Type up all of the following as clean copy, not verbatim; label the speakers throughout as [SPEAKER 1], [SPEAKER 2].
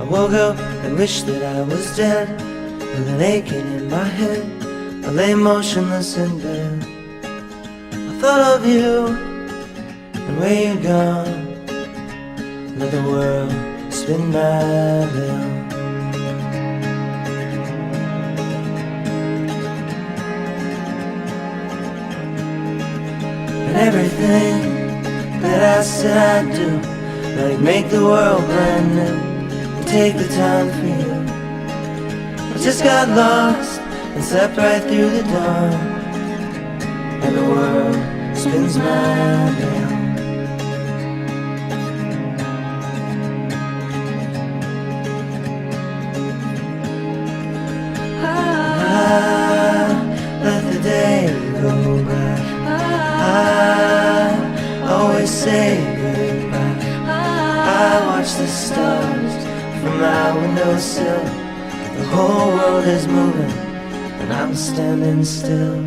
[SPEAKER 1] woke up and wished that I was dead, with an aching in my head. I lay motionless in bed. I thought of you and where you'd gone. Let the world spin madly on. And everything that I said I'd do, like make the world brand new and take the time for you. I just got lost and slept right through the dawn, and the world spins madly on. Let the day go by. I always say goodbye. I watch the stars from my windowsill. The whole world is moving and I'm standing still.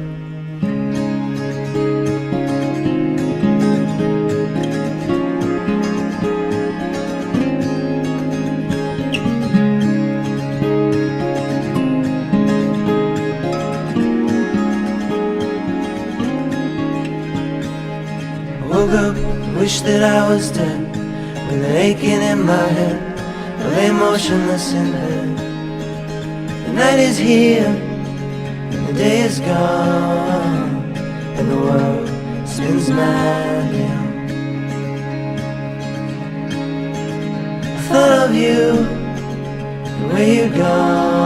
[SPEAKER 1] Woke up, wished that I was dead, with an aching in my head. I lay motionless in bed. The night is here, and the day is gone, and the world spins madly on. I thought of you, and where you're gone.